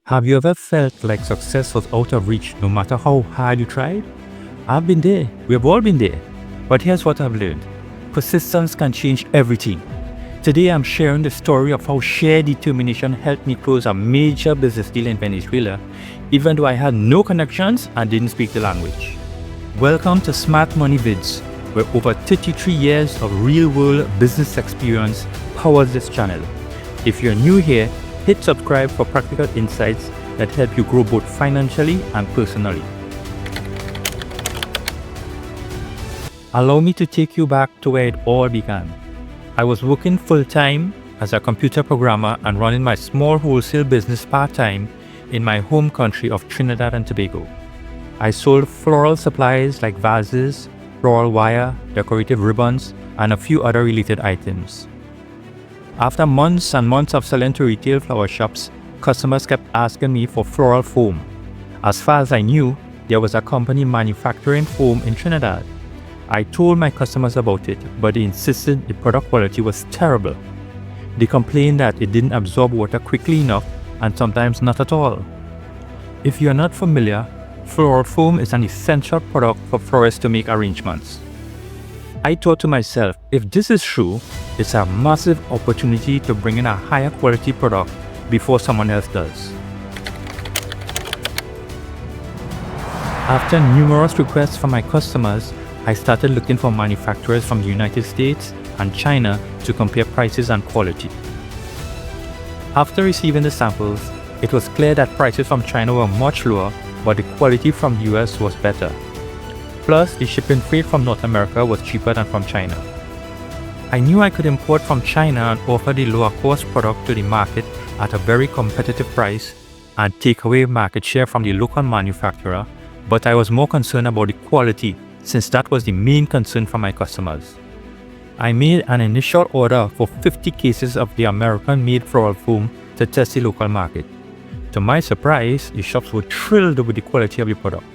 Have you ever felt like success was out of reach no matter how hard you tried? I've been there. We've all been there. But here's what I've learned. Persistence can change everything. Today I'm sharing the story of how sheer determination helped me close a major business deal in Venezuela, even though I had no connections and didn't speak the language. Welcome to Smart Money Vids, where over 33 years of real-world business experience powers this channel. If you're new here, hit subscribe for practical insights that help you grow both financially and personally. Allow me to take you back to where it all began. I was working full-time as a computer programmer and running my small wholesale business part-time in my home country of Trinidad and Tobago. I sold floral supplies like vases, floral wire, decorative ribbons, and a few other related items. After months and months of selling to retail flower shops, customers kept asking me for floral foam. As far as I knew, there was a company manufacturing foam in Trinidad. I told my customers about it, but they insisted the product quality was terrible. They complained that it didn't absorb water quickly enough and sometimes not at all. If you are not familiar, floral foam is an essential product for florists to make arrangements. I thought to myself, if this is true, it's a massive opportunity to bring in a higher quality product before someone else does. After numerous requests from my customers, I started looking for manufacturers from the United States and China to compare prices and quality. After receiving the samples, it was clear that prices from China were much lower, but the quality from the US was better. Plus, the shipping freight from North America was cheaper than from China. I knew I could import from China and offer the lower cost product to the market at a very competitive price and take away market share from the local manufacturer, but I was more concerned about the quality since that was the main concern for my customers. I made an initial order for 50 cases of the American-made floral foam to test the local market. To my surprise, the shops were thrilled with the quality of the product.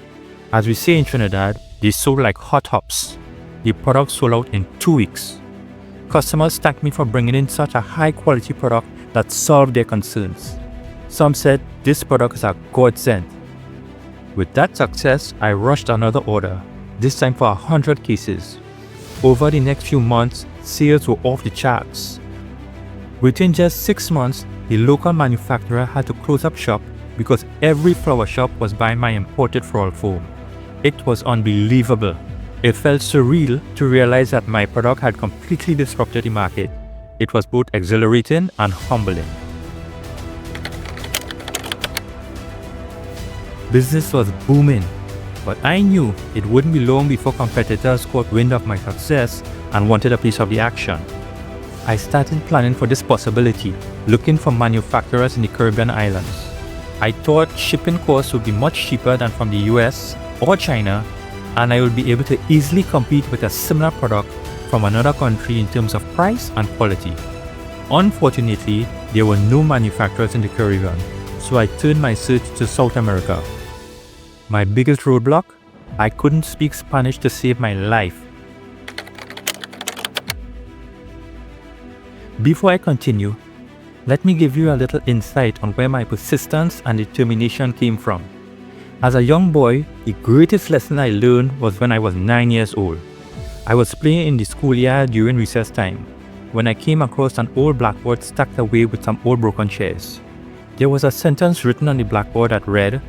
As we say in Trinidad, they sold like hot hops. The product sold out in 2 weeks. Customers thanked me for bringing in such a high-quality product that solved their concerns. Some said this product is a godsend. With that success, I rushed another order, this time for 100 cases. Over the next few months, sales were off the charts. Within just 6 months, the local manufacturer had to close up shop because every flower shop was buying my imported floral foam. It was unbelievable. It felt surreal to realize that my product had completely disrupted the market. It was both exhilarating and humbling. Business was booming, but I knew it wouldn't be long before competitors caught wind of my success and wanted a piece of the action. I started planning for this possibility, looking for manufacturers in the Caribbean islands. I thought shipping costs would be much cheaper than from the US or China, and I would be able to easily compete with a similar product from another country in terms of price and quality. Unfortunately, there were no manufacturers in the Caribbean, so I turned my search to South America. My biggest roadblock? I couldn't speak Spanish to save my life. Before I continue, let me give you a little insight on where my persistence and determination came from. As a young boy, the greatest lesson I learned was when I was 9 years old. I was playing in the schoolyard during recess time when I came across an old blackboard stacked away with some old broken chairs. There was a sentence written on the blackboard that read,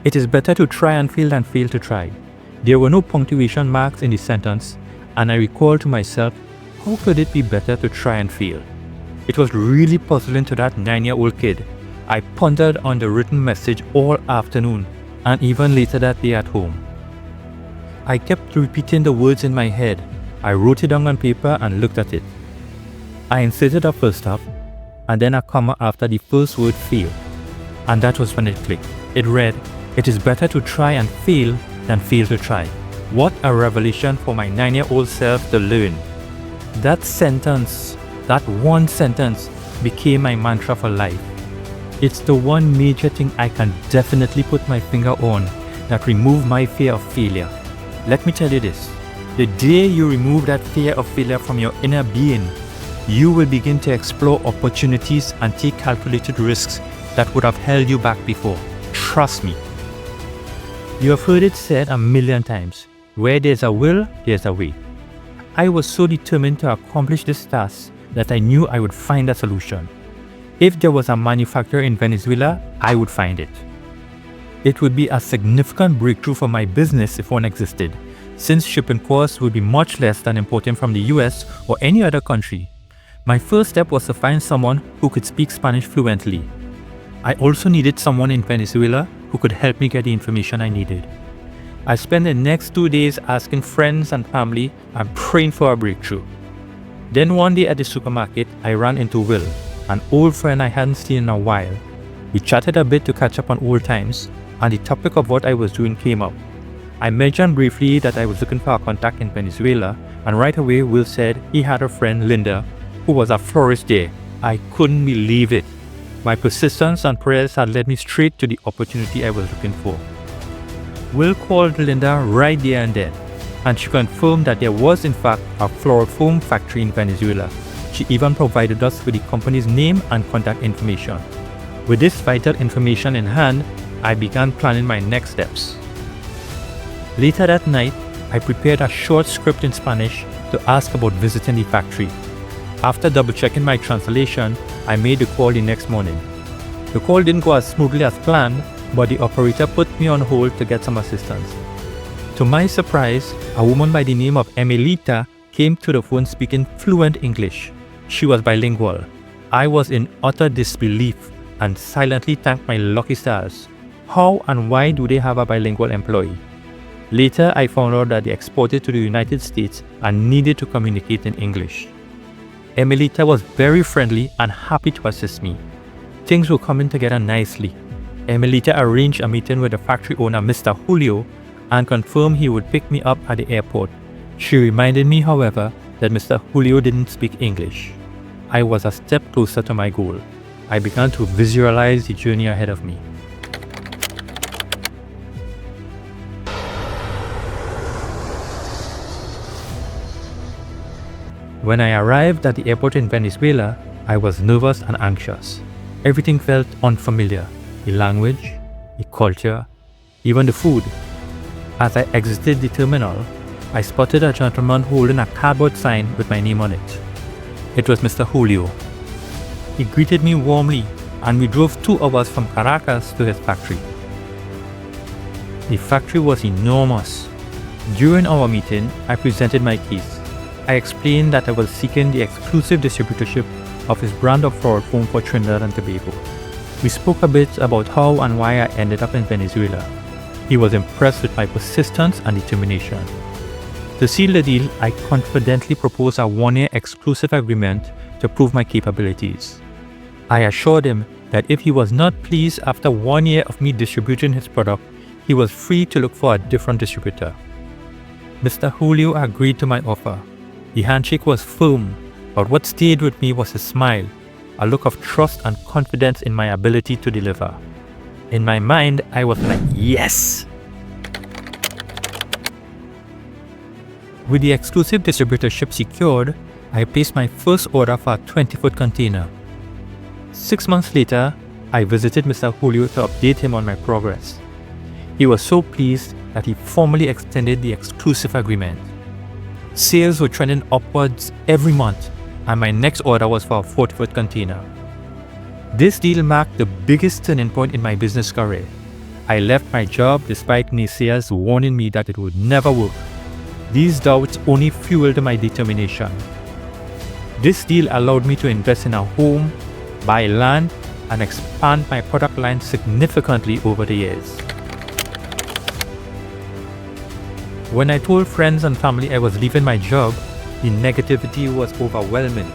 "It is better to try and fail than fail to try." There were no punctuation marks in the sentence, and I recalled to myself, how could it be better to try and fail? It was really puzzling to that 9-year-old kid. I pondered on the written message all afternoon, and even later that day at home. I kept repeating the words in my head. I wrote it down on paper and looked at it. I inserted a full stop, and then a comma after the first word fail. And that was when it clicked. It read, "It is better to try and fail than fail to try." What a revelation for my 9-year-old self to learn. That sentence, that one sentence, became my mantra for life. It's the one major thing I can definitely put my finger on that removed my fear of failure. Let me tell you this, the day you remove that fear of failure from your inner being, you will begin to explore opportunities and take calculated risks that would have held you back before. Trust me. You have heard it said a million times, where there's a will, there's a way. I was so determined to accomplish this task that I knew I would find a solution. If there was a manufacturer in Venezuela, I would find it. It would be a significant breakthrough for my business if one existed, since shipping costs would be much less than importing from the US or any other country. My first step was to find someone who could speak Spanish fluently. I also needed someone in Venezuela who could help me get the information I needed. I spent the next 2 days asking friends and family and praying for a breakthrough. Then one day at the supermarket, I ran into Will, an old friend I hadn't seen in a while. We chatted a bit to catch up on old times, and the topic of what I was doing came up. I mentioned briefly that I was looking for a contact in Venezuela, and right away Will said he had a friend, Linda, who was a florist there. I couldn't believe it. My persistence and prayers had led me straight to the opportunity I was looking for. Will called Linda right there and then, and she confirmed that there was in fact a floral foam factory in Venezuela. She even provided us with the company's name and contact information. With this vital information in hand, I began planning my next steps. Later that night, I prepared a short script in Spanish to ask about visiting the factory. After double-checking my translation, I made the call the next morning. The call didn't go as smoothly as planned, but the operator put me on hold to get some assistance. To my surprise, a woman by the name of Emilita came to the phone speaking fluent English. She was bilingual. I was in utter disbelief and silently thanked my lucky stars. How and why do they have a bilingual employee? Later, I found out that they exported to the United States and needed to communicate in English. Emilita was very friendly and happy to assist me. Things were coming together nicely. Emilita arranged a meeting with the factory owner, Mr. Julio, and confirmed he would pick me up at the airport. She reminded me, however, that Mr. Julio didn't speak English. I was a step closer to my goal. I began to visualize the journey ahead of me. When I arrived at the airport in Venezuela, I was nervous and anxious. Everything felt unfamiliar. The language, the culture, even the food. As I exited the terminal, I spotted a gentleman holding a cardboard sign with my name on it. It was Mr. Julio. He greeted me warmly, and we drove 2 hours from Caracas to his factory. The factory was enormous. During our meeting, I presented my case. I explained that I was seeking the exclusive distributorship of his brand of floral foam for Trinidad and Tobago. We spoke a bit about how and why I ended up in Venezuela. He was impressed with my persistence and determination. To seal the deal, I confidently proposed a 1-year exclusive agreement to prove my capabilities. I assured him that if he was not pleased after 1 year of me distributing his product, he was free to look for a different distributor. Mr. Julio agreed to my offer. The handshake was firm, but what stayed with me was his smile, a look of trust and confidence in my ability to deliver. In my mind, I was like, yes! With the exclusive distributorship secured, I placed my first order for a 20-foot container. 6 months later, I visited Mr. Julio to update him on my progress. He was so pleased that he formally extended the exclusive agreement. Sales were trending upwards every month, and my next order was for a 40-foot container. This deal marked the biggest turning point in my business career. I left my job despite naysayers warning me that it would never work. These doubts only fueled my determination. This deal allowed me to invest in a home, buy land, and expand my product line significantly over the years. When I told friends and family I was leaving my job, the negativity was overwhelming.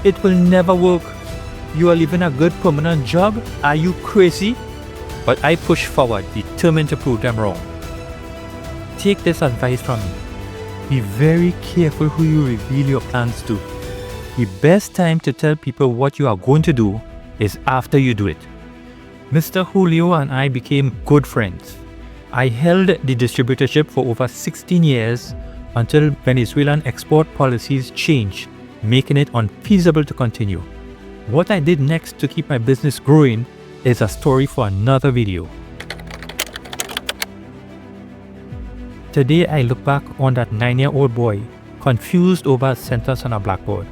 It will never work. You are leaving a good permanent job? Are you crazy? But I pushed forward, determined to prove them wrong. Take this advice from me. Be very careful who you reveal your plans to. The best time to tell people what you are going to do is after you do it. Mr. Julio and I became good friends. I held the distributorship for over 16 years until Venezuelan export policies changed, making it unfeasible to continue. What I did next to keep my business growing is a story for another video. Today I look back on that 9-year-old boy confused over a sentence on a blackboard,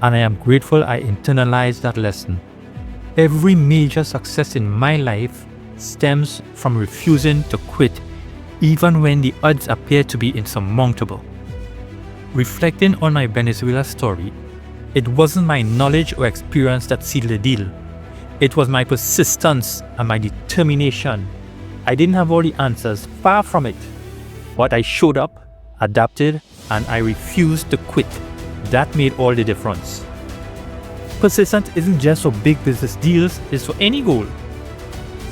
and I am grateful I internalized that lesson. Every major success in my life stems from refusing to quit even when the odds appear to be insurmountable. Reflecting on my Venezuela story, it wasn't my knowledge or experience that sealed the deal. It was my persistence and my determination. I didn't have all the answers, far from it. But I showed up, adapted, and I refused to quit. That made all the difference. Persistence isn't just for big business deals, it's for any goal.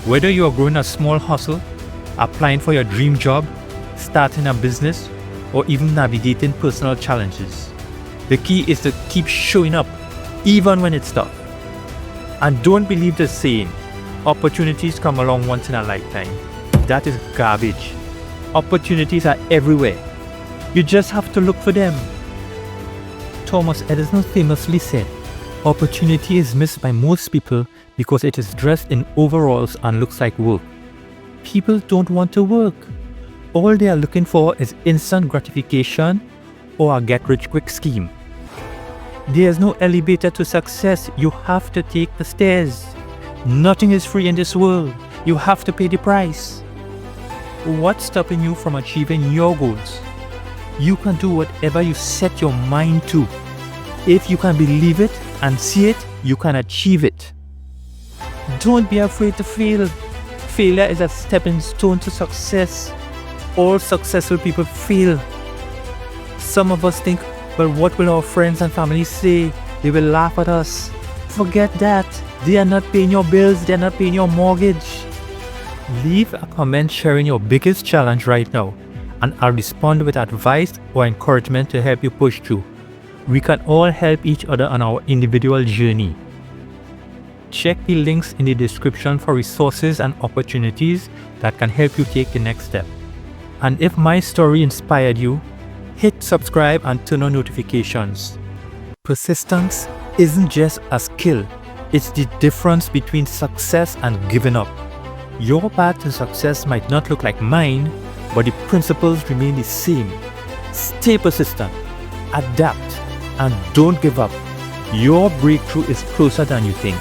Whether you are growing a small hustle, applying for your dream job, starting a business, or even navigating personal challenges, the key is to keep showing up, even when it's tough. And don't believe the saying, opportunities come along once in a lifetime. That is garbage. Opportunities are everywhere. You just have to look for them. Thomas Edison famously said, opportunity is missed by most people because it is dressed in overalls and looks like work. People don't want to work. All they are looking for is instant gratification or a get-rich-quick scheme. There is no elevator to success. You have to take the stairs. Nothing is free in this world. You have to pay the price. What's stopping you from achieving your goals? You can do whatever you set your mind to. If you can believe it and see it, you can achieve it. Don't be afraid to fail. Failure is a stepping stone to success. All successful people fail. Some of us think, well, what will our friends and family say? They will laugh at us. Forget that. They are not paying your bills. They are not paying your mortgage. Leave a comment sharing your biggest challenge right now, and I'll respond with advice or encouragement to help you push through. We can all help each other on our individual journey. Check the links in the description for resources and opportunities that can help you take the next step. And if my story inspired you, hit subscribe and turn on notifications. Persistence isn't just a skill, it's the difference between success and giving up. Your path to success might not look like mine, but the principles remain the same. Stay persistent, adapt, and don't give up. Your breakthrough is closer than you think.